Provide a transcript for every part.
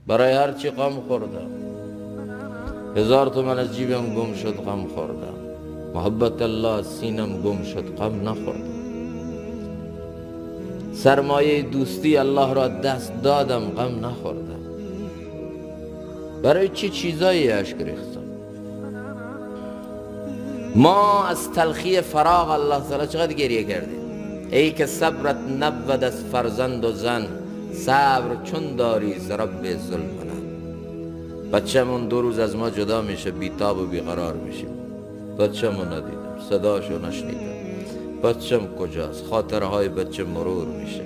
برای هر چی غم خوردم، 1000 تومن از جیبم گم شد غم خوردم، محبت الله از سینم گم شد غم نخوردم، سرمایه دوستی الله را دست دادم غم نخوردم. برای چه چیزایی اشک ریختم؟ ما از تلخی فراق الله تعالی چقدر گریه کردیم. ای که صبرت نبود از فرزند و زن، صبر چون داری ز رب ذوالمنن. بچه‌مون 2 روز از ما جدا میشه، بیتاب و بیقرار میشیم. بچه‌مو ندیدم، صداشو نشنیدم، بچه‌م کجاست؟ خاطره های بچه مرور میشه.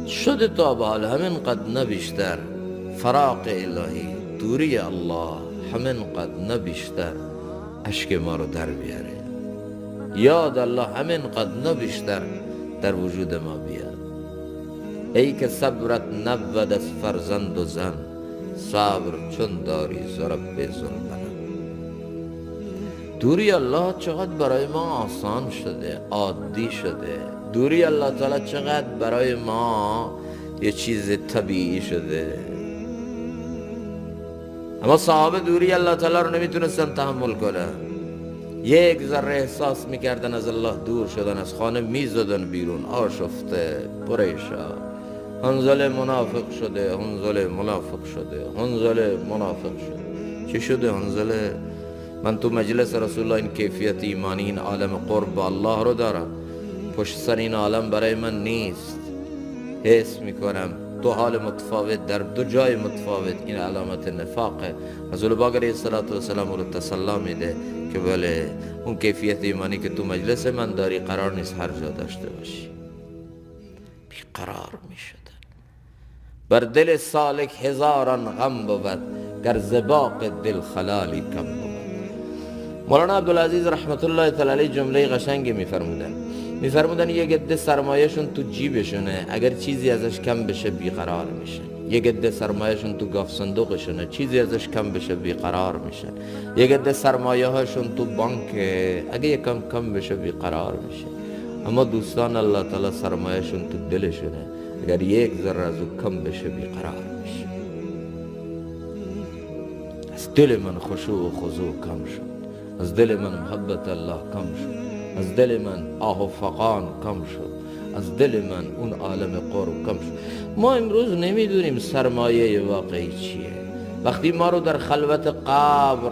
شده تا به حال همین قد نه بیشتر، فراق الهی، دوری الله همین قد نه بیشتر اشک ما رو در بیاره. یاد الله همین قد نه بیشتر در وجود ما بیاد. ای که صبرت نبود از فرزند و زن، صبر چون داری ز رب ذوالمنن. دوری الله چقدر برای ما آسان شده، عادی شده. دوری الله تعالی چقدر برای ما یه چیز طبیعی شده. اما صحابه دوری الله تعالی رو نمیتونستن تحمل کنن. یک ذره احساس میکردن از الله دور شدن، از خانه میزدن بیرون، آشفته، پریشان. حنظله منافق شده، حنظله منافق شده، حنظله منافق شده. چی شده حنظله؟ من تو مجلس رسول الله این کیفیت ایمانی، این عالم قرب با الله رو دارم، پشت سر این عالم برای من نیست. حس میکنم 2 حال متفاوت در 2 جای متفاوت. این علامت نفاقه. رسول پاک علیه السلام رو تسلی میده که بله، اون کیفیت ایمانی که تو مجلس من داری قرار نیست هر جا داشته باشی. بیقرار میشدن. بر دل سالک هزاران غم بود، گر ز باغ دل خلالی کم بود. مولانا عبدالعزیز رحمت الله تعالی علیه جمله قشنگی میفرمودن یک عده سرمایه‌شون تو جیبشونه، اگر چیزی ازش کم بشه بیقرار میشه. یک عده سرمایه‌شون تو گاف صندوقشونه، چیزی ازش کم بشه بیقرار میشه. یک عده سرمایه‌هاشون تو بانک، اگه یکم کم بشه بیقرار میشه. اما دوستان الله تعالی سرمایه‌شون تو دلشونه، اگر یک ذره از او کم بشه بیقرار میشه. از دل من خشوع و خضوع کم شد، از دل من محبت الله کم شد، از دل من آه و فغان کم شد، از دل من اون عالم قرب کم شد. ما امروز نمیدونیم سرمایه واقعی چیه. وقتی ما رو در خلوت قبر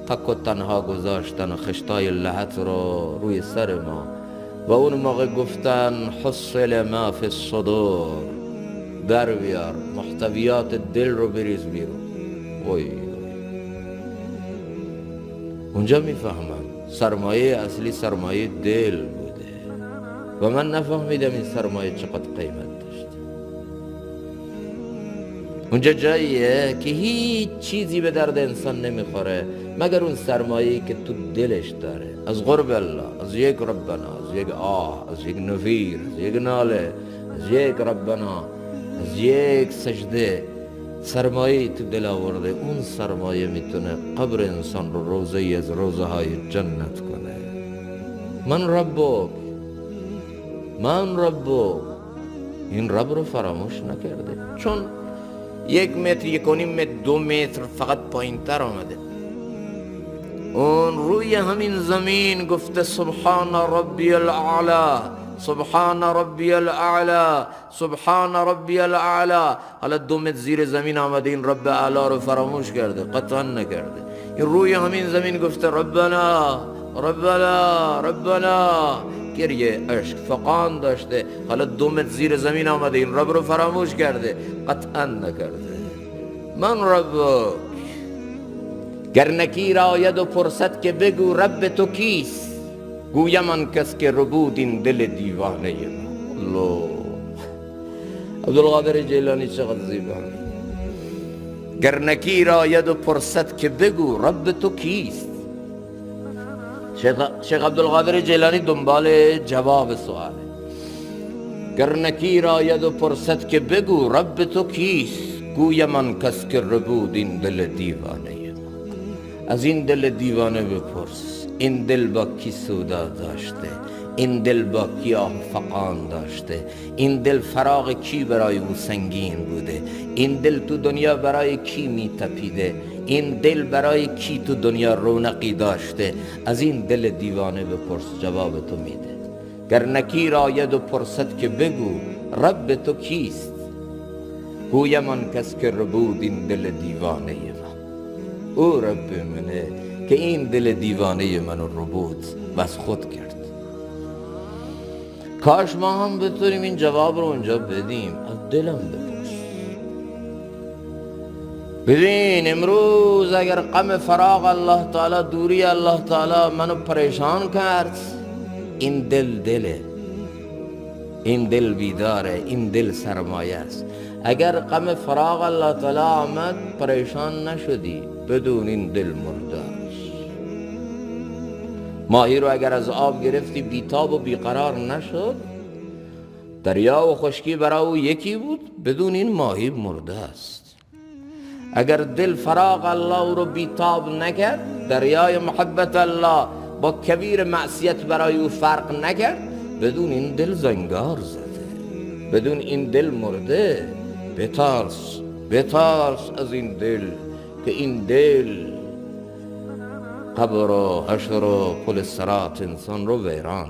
تک و تنها گذاشتن و خشتای لحد رو روی سر ما و اون موقع گفتن حصل ما فی الصدور، در بیار محتویات دل رو بریز بیرون. اونجا میفهمم سرمایه اصلی سرمایه دل بوده و من نفهمیدم این سرمایه چقدر قیمت داشته. اونجا جاییه که هیچ چیزی به درد انسان نمیخوره مگر اون سرمایه‌ای که تو دلش داره، از قرب الله، از یک ربنا، از یک آه، از یک نفیر، از یک ناله، از یک ربنا، از یک سجده. سرمایه تو دل آورده، اون سرمایه میتونه قبر انسان رو روزه ای از روزه های جنت کنه. من ربک، من ربک. این رب رو فراموش نکرده، چون 1 متر، 1.5 متر، 2 متر فقط پایین تر آمده. اون روی همین زمین گفته سبحان ربی الاعلا، سبحان ربی الاعلا، سبحان ربی الاعلا. حالا 2 متر زیر زمین آمده، این رب اعلا رو فراموش کرده؟ قطعا نکرده. این روی همین زمین گفته ربنا ربنا ربنا، گریه اشک فقان داشته. حالا 2 متر زیر زمین آمده، این رب رو فراموش کرده؟ قطعا نکرده. من ربک. گر نکیر آید و پرسد که بگو رب تو کیست، گویم آن کس که ربود این دل دیوانه من. الله، عبدالقادر جیلانی چقدر زیبا. گر نکیر آید و پرسد که بگو رب تو کیست. شیخ عبدالقادر جیلانی دنبال جواب سواله. گر نکیر آید و پرسد که بگو رب تو کیست، گویم آن کس که ربود این دل دیوانه من. از این دل دیوانه بپرس، این دل با کی سودا داشته، این دل با گیاه فغان داشته، این دل فراق کی برای او سنگین بوده، این دل تو دنیا برای کی می تپیده، این دل برای کی تو دنیا رونقی داشته. از این دل دیوانه بپرس جواب تو میده. گر نکیر آید و پرسد که بگو رب تو کیست، گویم آن کس که ربود این دل دیوانه من. او رب منه که این دل دیوانه منو ربود و از خود کرد. کاش ما هم بتونیم این جواب رو اونجا بدیم. از دلم بپرس. ببین امروز اگر غم فراق الله تعالی، دوری الله تعالی منو پریشان کرد، این دله، این دل بیداره، این دل سرمایه است. اگر غم فراق الله تعالی آمد پریشان نشدی، بدون این دل مرده است. ماهی رو اگر از آب گرفتی بیتاب و بیقرار نشد، دریا و خشکی برای او یکی بود، بدون این ماهی مرده است. اگر دل فراق الله او رو بیتاب نکرد، دریای محبت الله با کبیر معصیت برای او فرق نکرد، بدون این دل زنگار زده، بدون این دل مرده. بترس از این دل که این دل قبر و حشر و پل صراط انسان رو ویران